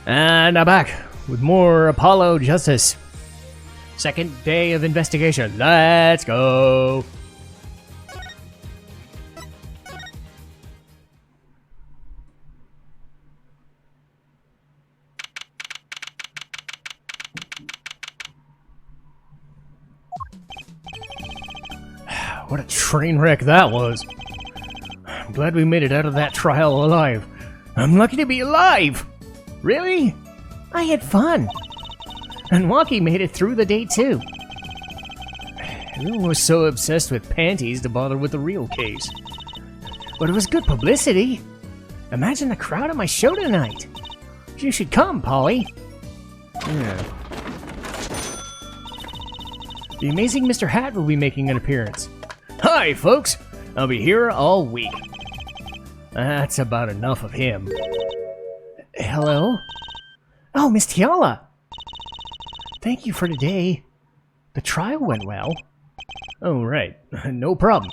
And I'm back with more Apollo Justice. Second day of investigation. Let's go. What a train wreck that was. I'm glad we made it out of that trial alive. I'm lucky to be alive. Really? I had fun. And Waki made it through the day too. Everyone was so obsessed with panties to bother with the real case. But it was good publicity. Imagine the crowd at my show tonight. You should come, Polly. Yeah. The amazing Mr. Hat will be making an appearance. Hi, folks. I'll be here all week. That's about enough of him. Hello? Oh, Miss Tiala! Thank you for today. The trial went well. Oh, right. No problem.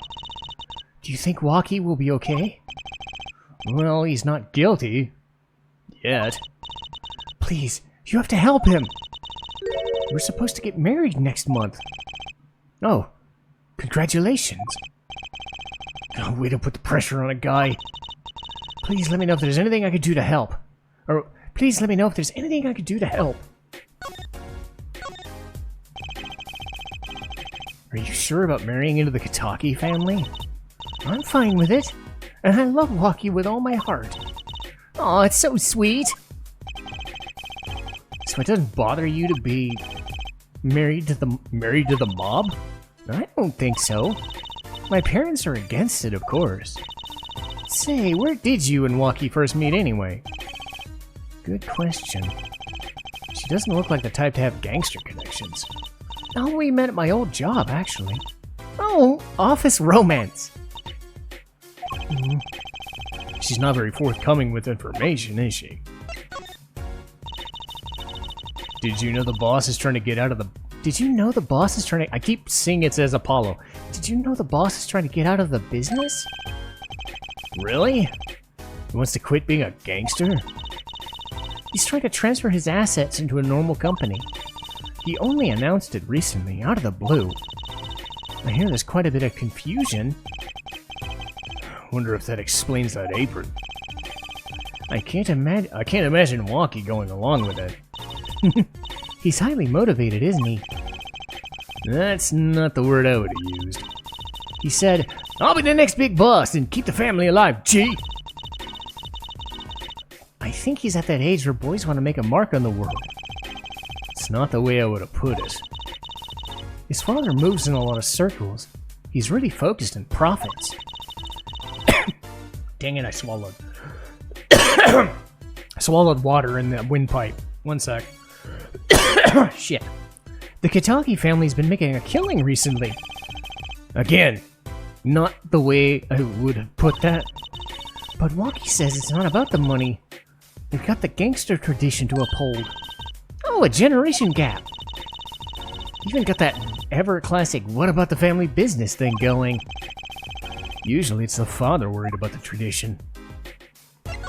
Do you think Waki will be okay? Well, he's not guilty. Yet. Please, you have to help him. We're supposed to get married next month. Oh, congratulations. Oh, way to put the pressure on a guy. Please let me know if there's anything I could do to help. Or, please let me know if there's anything I could do to help. Are you sure about marrying into the Kitaki family? I'm fine with it. And I love Waki with all my heart. Aw, it's so sweet. So it doesn't bother you to be married to the mob? I don't think so. My parents are against it, of course. Say, where did you and Waki first meet anyway? Good question. She doesn't look like the type to have gangster connections. Oh, we met at my old job, actually. Oh, office romance. She's not very forthcoming with information, is she? Did you know the boss is trying to get out of the... Did you know the boss is trying to... I keep seeing it says Apollo. Did you know the boss is trying to get out of the business? Really? He wants to quit being a gangster? He's trying to transfer his assets into a normal company. He only announced it recently, out of the blue. I hear there's quite a bit of confusion. Wonder if that explains that apron. I can't imagine Waki going along with it. He's highly motivated, isn't he? That's not the word I would have used. He said, I'll be the next big boss and keep the family alive, G! I think he's at that age where boys want to make a mark on the world. It's not the way I would have put it. His father moves in a lot of circles. He's really focused on profits. Dang it, I swallowed. I swallowed water in that windpipe. One sec. Shit. The Kitaki family's been making a killing recently. Again, not the way I would have put that. But Waki says it's not about the money. They've got the gangster tradition to uphold. Oh, a generation gap. Even got that ever-classic what about the family business thing going. Usually it's the father worried about the tradition. Can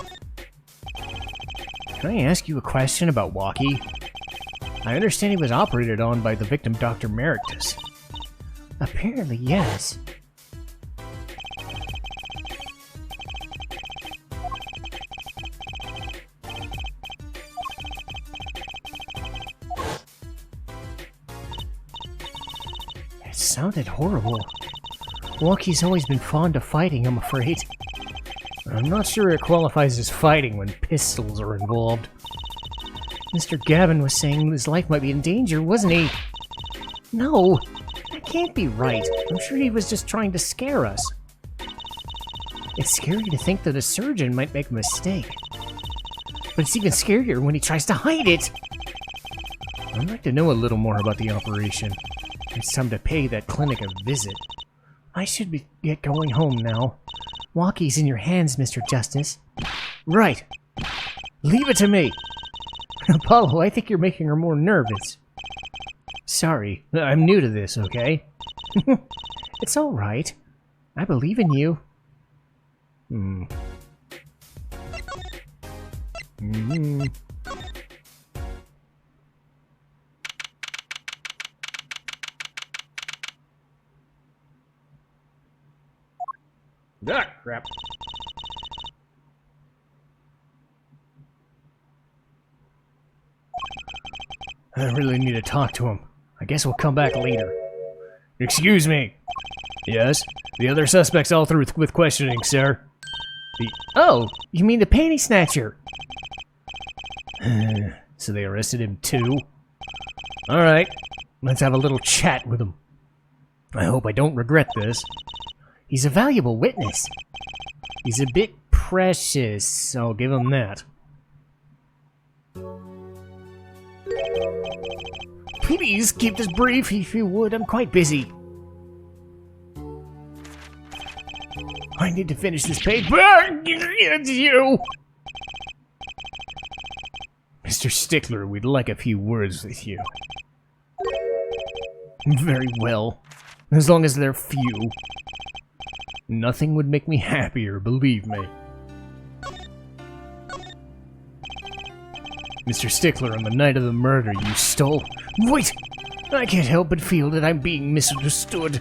I ask you a question about Waki? I understand he was operated on by the victim Dr. Merictus. Apparently, yes. It sounded horrible. Waki's always been fond of fighting, I'm afraid. I'm not sure it qualifies as fighting when pistols are involved. Mr. Gavin was saying his life might be in danger, wasn't he? No, that can't be right. I'm sure he was just trying to scare us. It's scary to think that a surgeon might make a mistake. But it's even scarier when he tries to hide it! I'd like to know a little more about the operation. It's time to pay that clinic a visit. I should get going home now. Waki's in your hands, Mr. Justice. Right. Leave it to me. Apollo, I think you're making her more nervous. Sorry, I'm new to this, okay? It's alright. I believe in you. Ah, crap. I really need to talk to him. I guess we'll come back later. Excuse me. Yes? The other suspects all through with questioning, sir. Oh, you mean the panty snatcher? So they arrested him too? Alright, let's have a little chat with him. I hope I don't regret this. He's a valuable witness. He's a bit precious, I'll give him that. Please keep this brief if you would, I'm quite busy. I need to finish this page. It's you! Mr. Stickler, we'd like a few words with you. Very well. As long as they're few. Nothing would make me happier, believe me. Mr. Stickler, on the night of the murder, you stole... Wait! I can't help but feel that I'm being misunderstood.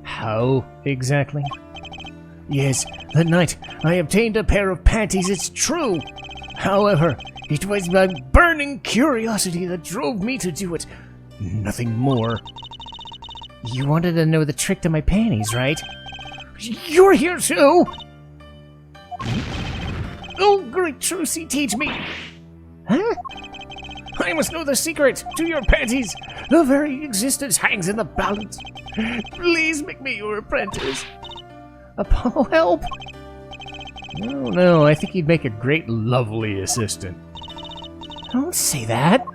How, exactly? Yes, that night I obtained a pair of panties, it's true. However, it was my burning curiosity that drove me to do it. Nothing more. You wanted to know the trick to my panties, right? You're here too! Oh, great Trucy, teach me! Huh? I must know the secret to your panties! The very existence hangs in the balance! Please make me your apprentice! Apollo, help! No, I think you'd make a great, lovely assistant. Don't say that!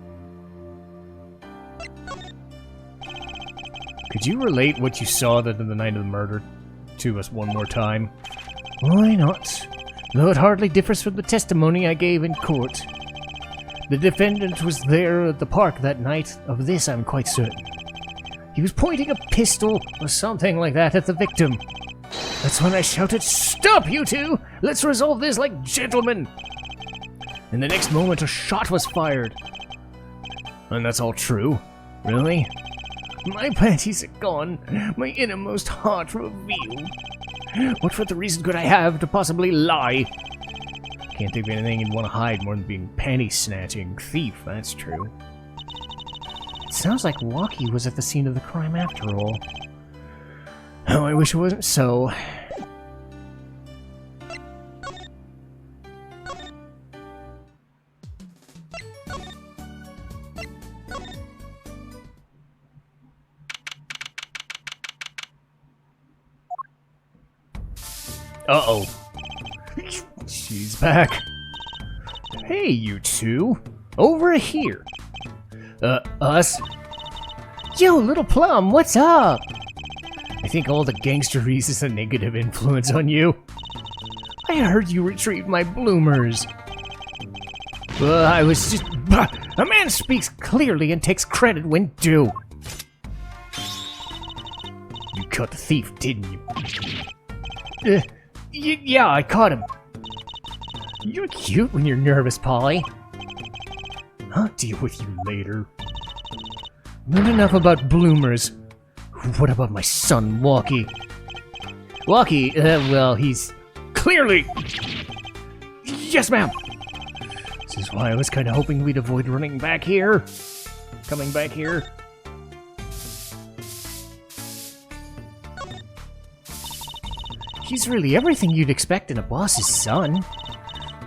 Could you relate what you saw the night of the murder to us one more time? Why not? Though it hardly differs from the testimony I gave in court. The defendant was there at the park that night. Of this I'm quite certain. He was pointing a pistol or something like that at the victim. That's when I shouted, "Stop, you two! Let's resolve this like gentlemen!" In the next moment, a shot was fired. And that's all true? Really? My panties are gone, my innermost heart revealed. What further reason could I have to possibly lie? Can't think of anything you'd want to hide more than being panty-snatching thief, that's true. It sounds like Walkie was at the scene of the crime after all. Oh, I wish it wasn't so. Uh-oh. She's back. Hey, you two. Over here. Us? Yo, Little Plum, what's up? I think all the gangsteries is a negative influence on you. I heard you retrieved my bloomers. I was just... A man speaks clearly and takes credit when due. You caught the thief, didn't you? Yeah, I caught him. You're cute when you're nervous, Polly. I'll deal with you later. Not enough about bloomers. What about my son, Walkie? Walkie, well, he's... Clearly! Yes, ma'am! This is why I was kind of hoping we'd avoid running back here. Coming back here. He's really everything you'd expect in a boss's son.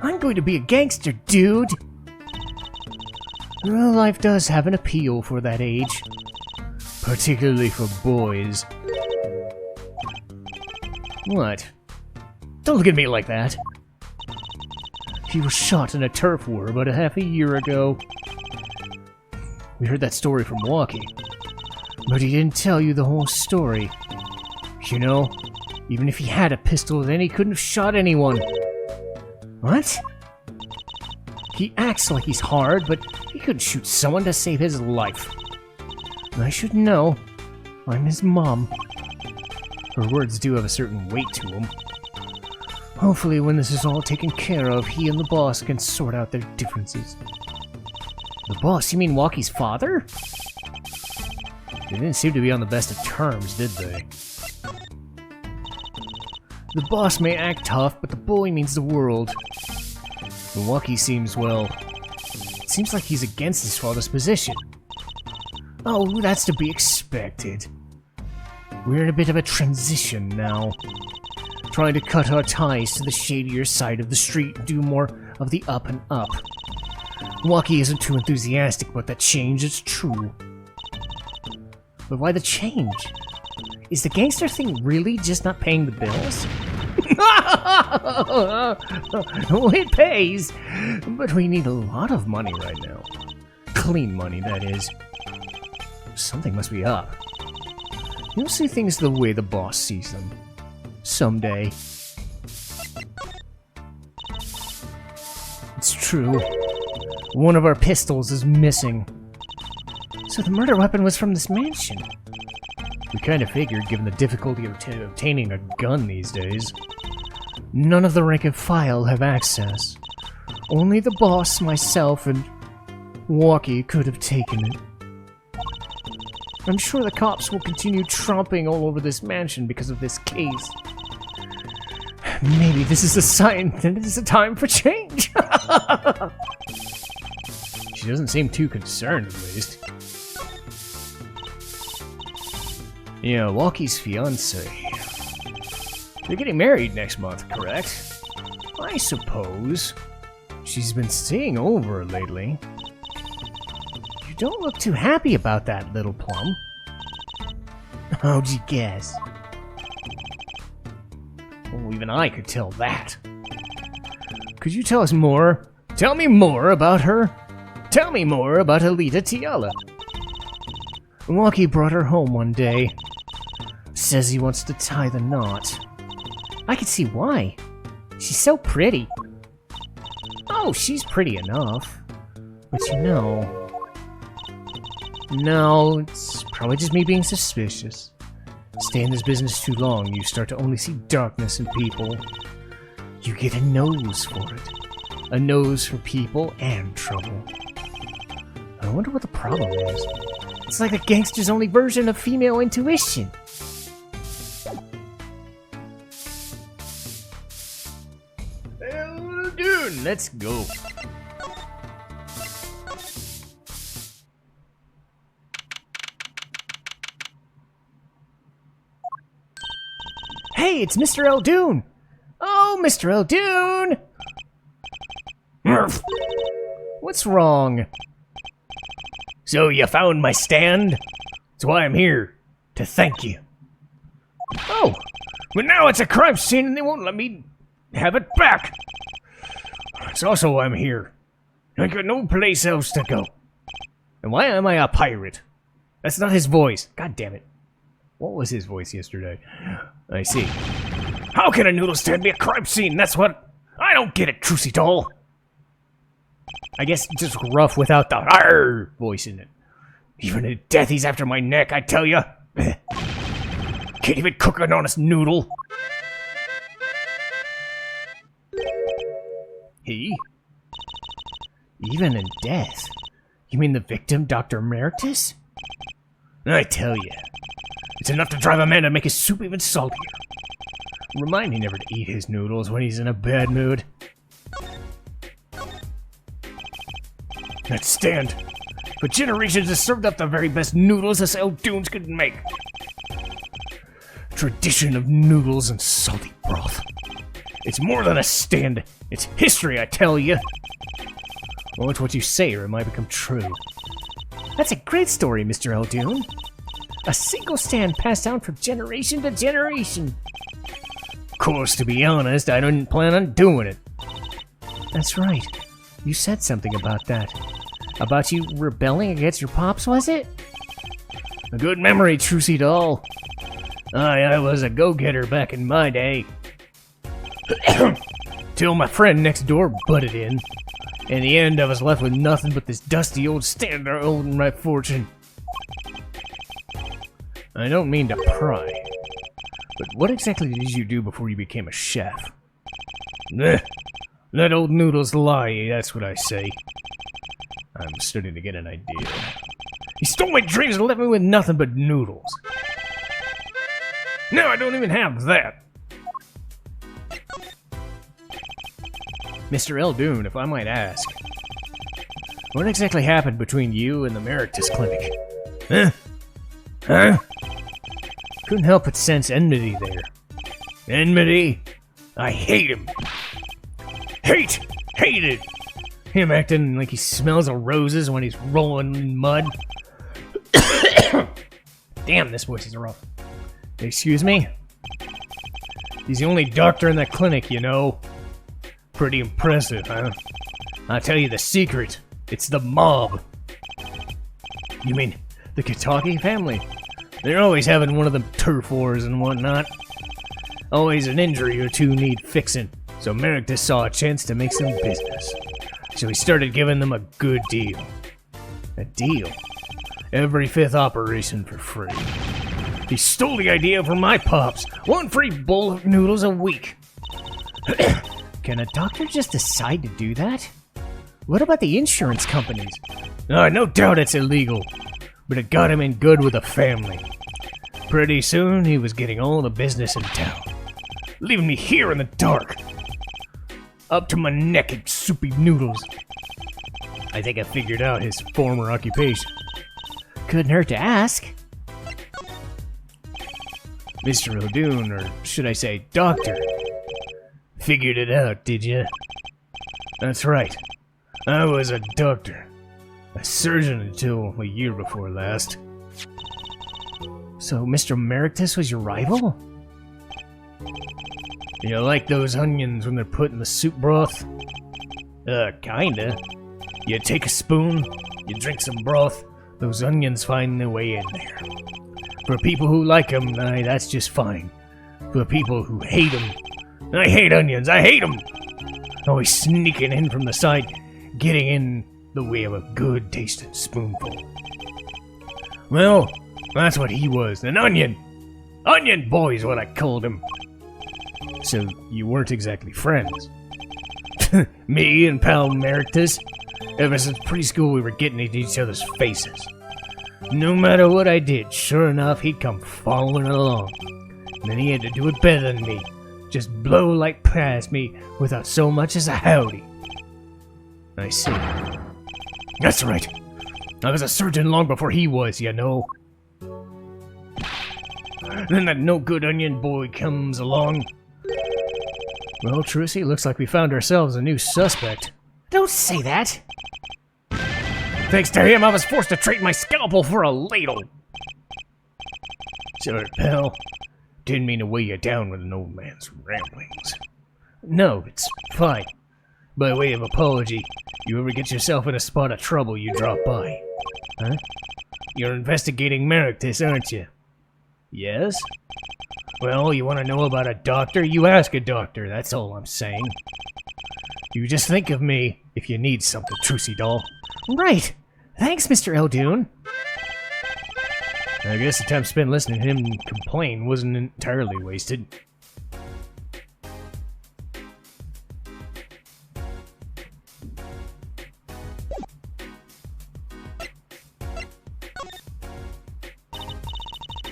I'm going to be a gangster, dude! Well, life does have an appeal for that age. Particularly for boys. What? Don't look at me like that! He was shot in a turf war about half a year ago. We heard that story from Walkie. But he didn't tell you the whole story. You know, even if he had a pistol, then he couldn't have shot anyone. What? He acts like he's hard, but he could shoot someone to save his life. I should know. I'm his mom. Her words do have a certain weight to them. Hopefully, when this is all taken care of, he and the boss can sort out their differences. The boss? You mean Walkie's father? They didn't seem to be on the best of terms, did they? The boss may act tough, but the bully means the world. Milwaukee seems, well... It seems like he's against his father's position. Oh, that's to be expected. We're in a bit of a transition now. Trying to cut our ties to the shadier side of the street and do more of the up and up. Milwaukee isn't too enthusiastic about that change, it's true. But why the change? Is the gangster thing really just not paying the bills? Well, it pays, but we need a lot of money right now. Clean money, that is. Something must be up. You'll see things the way the boss sees them. Someday. It's true. One of our pistols is missing. So the murder weapon was from this mansion. We kind of figured, given the difficulty of obtaining a gun these days. None of the rank and file have access. Only the boss, myself, and Milwaukee could have taken it. I'm sure the cops will continue tromping all over this mansion because of this case. Maybe this is a sign that it is a time for change. She doesn't seem too concerned, at least. Yeah, Milwaukee's fiancé. They're getting married next month, correct? I suppose. She's been staying over lately. You don't look too happy about that, little plum. How'd you guess? Well, even I could tell that. Could you tell us more? Tell me more about her. Tell me more about Alita Tiala. Milwaukee brought her home one day. Says he wants to tie the knot. I can see why. She's so pretty. Oh, she's pretty enough. But you know... No, it's probably just me being suspicious. Stay in this business too long, you start to only see darkness in people. You get a nose for it. A nose for people and trouble. I wonder what the problem is. It's like a gangster's only version of female intuition. Well, dude, let's go. Hey, it's Mr. Eldoon! Oh, Mr. Eldoon! What's wrong? So you found my stand? That's why I'm here. To thank you. Oh, but now it's a crime scene and they won't let me have it back. That's also why I'm here. I got no place else to go. And why am I a pirate? That's not his voice. God damn it. What was his voice yesterday? I see. How can a noodle stand be a crime scene? That's what... I don't get it, Trucy doll. I guess just rough without the "arr" voice in it. Even at death, he's after my neck, I tell ya. Can't even cook an honest noodle. He? Even in death? You mean the victim, Dr. Emeritus? I tell ya. It's enough to drive a man to make his soup even saltier. Remind me never to eat his noodles when he's in a bad mood. That stand. For generations has served up the very best noodles us Eldoons could make. Tradition of noodles and salty broth. It's more than a stand. It's history, I tell you. Well, it's what you say or it might become true. That's a great story, Mr. Eldoon. A single stand passed down from generation to generation. Of course, to be honest, I didn't plan on doing it. That's right. You said something about that. About you rebelling against your pops, was it? A good memory, Trucy doll. I was a go-getter back in my day. Till my friend next door butted in. In the end, I was left with nothing but this dusty old stand holding my fortune. I don't mean to pry, but what exactly did you do before you became a chef? Let old noodles lie, that's what I say. I'm starting to get an idea. He stole my dreams and left me with nothing but noodles. Now I don't even have that. Mr. Eldoon, if I might ask, what exactly happened between you and the Merictus Clinic? Huh? Huh? Couldn't help but sense enmity there. Enmity? I hate him. Hated. Him acting like he smells of roses when he's rolling in mud. Damn, this voice is rough. Excuse me? He's the only doctor in that clinic, you know. Pretty impressive, huh? I'll tell you the secret. It's the mob. You mean the Kitaki family? They're always having one of them turf wars and whatnot. Always an injury or two need fixing, so Merictus saw a chance to make some business. So he started giving them a good deal. A deal? Every 5th operation for free. He stole the idea from my pops. 1 free bowl of noodles a week. Can a doctor just decide to do that? What about the insurance companies? No doubt it's illegal, but it got him in good with the family. Pretty soon, he was getting all the business in town, leaving me here in the dark, up to my neck in soupy noodles. I think I figured out his former occupation. Couldn't hurt to ask. Mr. Eldoon, or should I say Doctor, figured it out, did you? That's right. I was a doctor. A surgeon until a year before last. So Mr. Merictus was your rival? You like those onions when they're put in the soup broth? Kinda. You take a spoon, you drink some broth, those onions find their way in there. For people who like them, that's just fine. For people who hate them, I hate onions, I hate them! Always sneaking in from the side, getting in the way of a good tasting spoonful. Well, that's what he was, an onion! Onion boy's what I called him. So you weren't exactly friends. Me and pal Merictus, ever since preschool we were getting into each other's faces. No matter what I did, sure enough, he'd come following along. And then he had to do it better than me. Just blow like past me without so much as a howdy. I see. That's right. I was a surgeon long before he was, you know. Then that no-good onion boy comes along. Well, Trucy, looks like we found ourselves a new suspect. Don't say that! Thanks to him, I was forced to trade my scalpel for a ladle! Sorry, pal. Didn't mean to weigh you down with an old man's ramblings. No, it's fine. By way of apology, you ever get yourself in a spot of trouble, you drop by. Huh? You're investigating Merictus, aren't you? Yes? Well, you want to know about a doctor? You ask a doctor, that's all I'm saying. You just think of me if you need something, Trucy doll. Right. Thanks, Mr. Eldoon. I guess the time spent listening to him complain wasn't entirely wasted.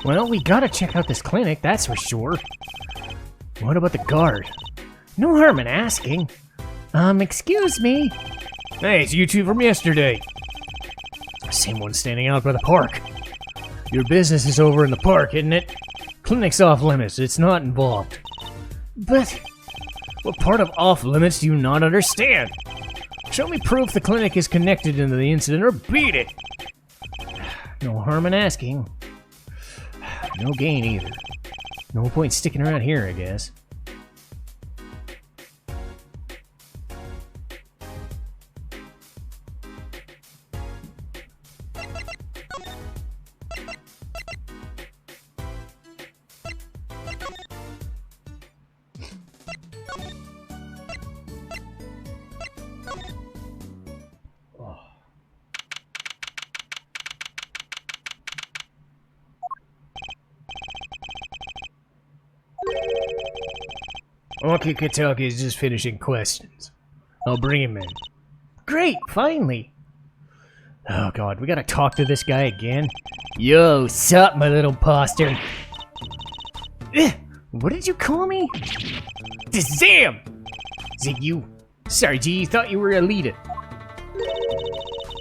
Well, we gotta check out this clinic, that's for sure. What about the guard? No harm in asking. Excuse me? Hey, it's you two from yesterday. Same one standing out by the park. Your business is over in the park, isn't it? Clinic's off limits, it's not involved. But what part of off limits do you not understand? Show me proof the clinic is connected into the incident or beat it. No harm in asking. No gain either. No point sticking around here, I guess. Nekotachin is just finishing questions. I'll bring him in. Great, finally! Oh god, we gotta talk to this guy again? Yo, sup, my little imposter? What did you call me? Zam! Is it you? Sorry, G, thought you were a leader.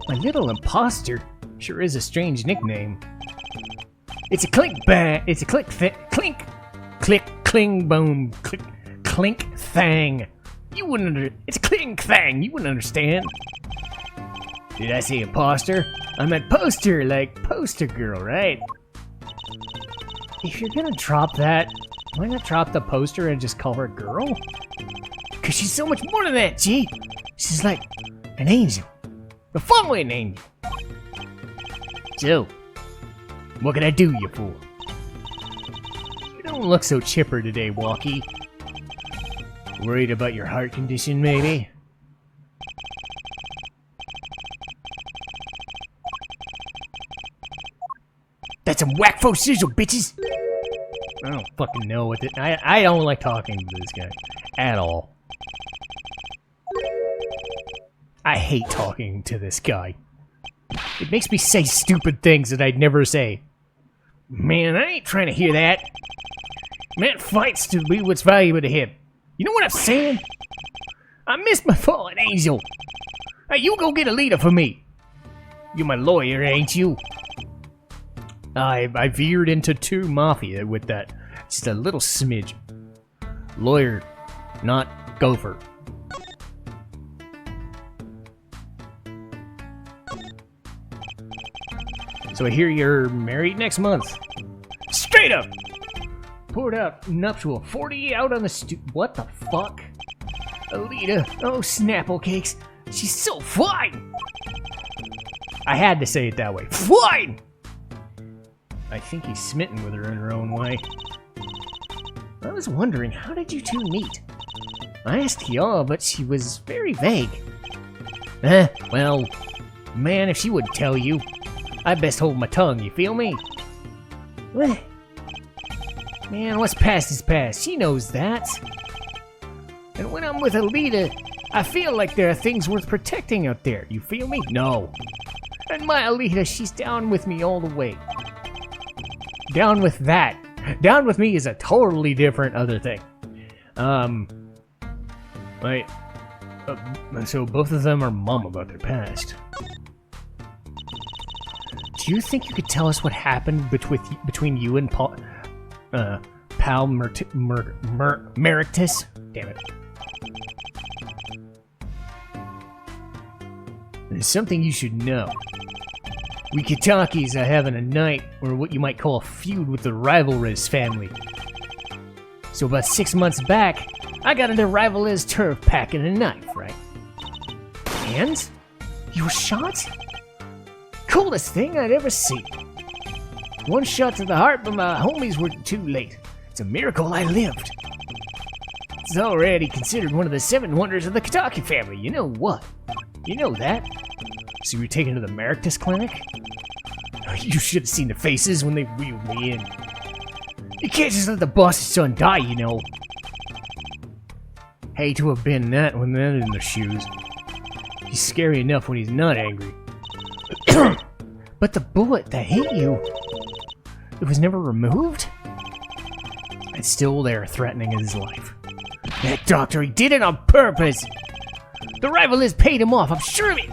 My little imposter sure is a strange nickname. It's a clink bang. It's a clink cling boom clink thang. You wouldn't it's a clink thang. You wouldn't understand. Did I say imposter? I meant poster, like poster girl, right? If you're gonna drop that, why not drop the poster and just call her a girl? Cause she's so much more than that, G. She's like an angel. A fun-way angel. So, what can I do you for? You don't look so chipper today, Walkie. Worried about your heart condition, maybe? That's some whack-fo sizzle, bitches! I don't fucking know what I don't like talking to this guy. At all. I hate talking to this guy. It makes me say stupid things that I'd never say. Man, I ain't trying to hear that. Man fights to be what's valuable to him. You know what I'm saying? I missed my fallen angel. Hey, you go get a leader for me. You're my lawyer, ain't you? I veered into 2 Mafia with that. Just a little smidge. Lawyer, not gopher. So I hear you're married next month. Straight up! Poured out nuptial 40 out on the what the fuck? Alita, oh Snapple Cakes, she's so fine! I had to say it that way. Fine! I think he's smitten with her in her own way. I was wondering, how did you two meet? I asked Kiara, but she was very vague. Well, man, if she wouldn't tell you, I best hold my tongue, you feel me? What? Man, what's past is past. She knows that. And when I'm with Alita, I feel like there are things worth protecting out there. You feel me? No. And my Alita, she's down with me all the way. Down with that. Down with me is a totally different other thing. Wait. So both of them are mum about their past. Do you think you could tell us what happened between you and Pal Merictus? Damn it. There's something you should know. We Kitakis are having a night, or what you might call a feud with the Rivalriz family. So about 6 months back, I got into Rivalriz turf packing a knife, right? And? You were shot? Coolest thing I'd ever seen. One shot to the heart, but my homies were too late. It's a miracle I lived. It's already considered one of the 7 wonders of the Kitaki family. You know what? You know that. So you were taken to the Merictus clinic? You should have seen the faces when they wheeled me in. You can't just let the boss's son die, you know. Hate to have been that when they're in their shoes. He's scary enough when he's not angry. But the bullet that hit you, it was never removed? It's still there, threatening his life. That doctor, he did it on purpose! The Rivalriz paid him off, I'm sure of it!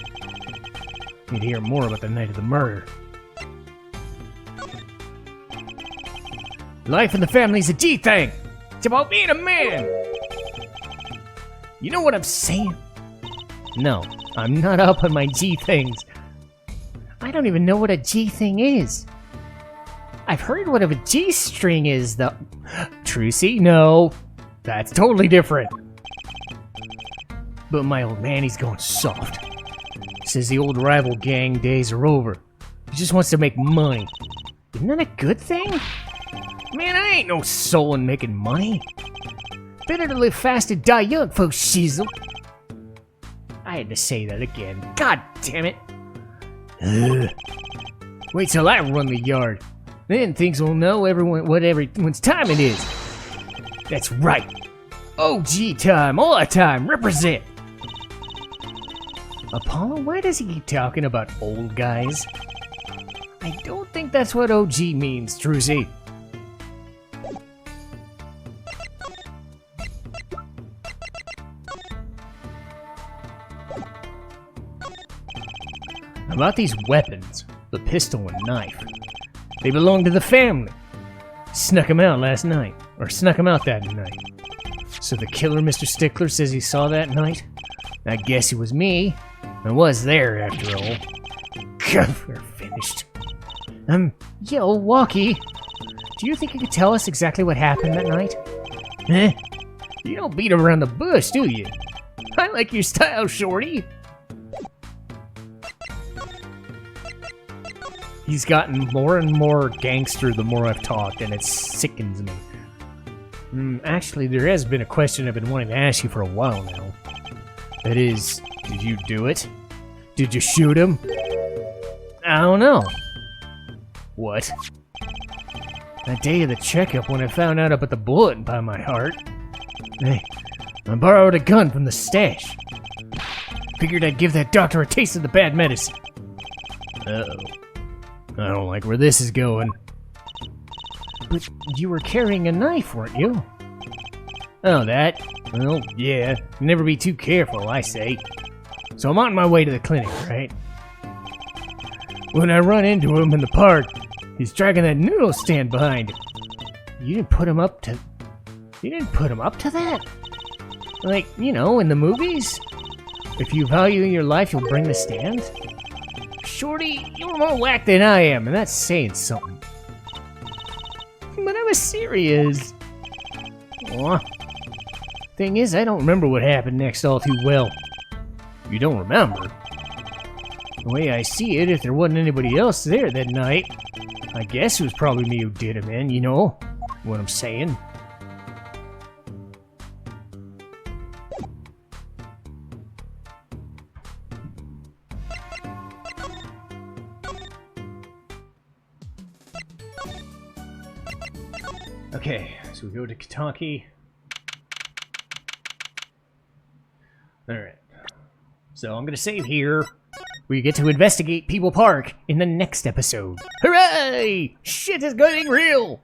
You'd hear more about the night of the murder. Life in the family's a G thing! It's about being a man! You know what I'm saying? No, I'm not up on my G things. I don't even know what a G thing is. I've heard what a G string is, though. Trucy? No. That's totally different. But my old man, he's going soft. Says the old rival gang days are over. He just wants to make money. Isn't that a good thing? Man, I ain't no soul in making money. Better to live fast and die young, folks, shizzle. I had to say that again. God damn it. Ugh. Wait till I run the yard. Then things will know what everyone's time it is. That's right. OG time, all the time, represent. Apollo, why does he keep talking about old guys? I don't think that's what OG means, Trucy. About these weapons, the pistol and knife, they belong to the family. Snuck them out last night, or snuck them out that night. So the killer Mr. Stickler says he saw that night? I guess it was me. I was there after all. God, we're finished. Yo, Walkie, do you think you could tell us exactly what happened that night? Eh? You don't beat around the bush, do you? I like your style, Shorty. He's gotten more and more gangster the more I've talked, and it sickens me. Actually, there has been a question I've been wanting to ask you for a while now. That is, did you do it? Did you shoot him? I don't know. What? That day of the checkup when I found out about the bullet by my heart, I borrowed a gun from the stash. Figured I'd give that doctor a taste of the bad medicine. Uh-oh. I don't like where this is going. But you were carrying a knife, weren't you? Oh, that? Well, yeah. Never be too careful, I say. So I'm on my way to the clinic, right? When I run into him in the park, he's dragging that noodle stand behind him. You didn't put him up to... You didn't put him up to that? Like, you know, in the movies? If you value your life, you'll bring the stand? Shorty, you're more whack than I am, and that's saying something. But I was serious. Aw. Thing is, I don't remember what happened next all too well. You don't remember? The way I see it, if there wasn't anybody else there that night, I guess it was probably me who did him in, you know what I'm saying? Okay, so we go to Kentucky. Alright. So I'm gonna save here. We get to investigate People Park in the next episode. Hooray! Shit is getting real!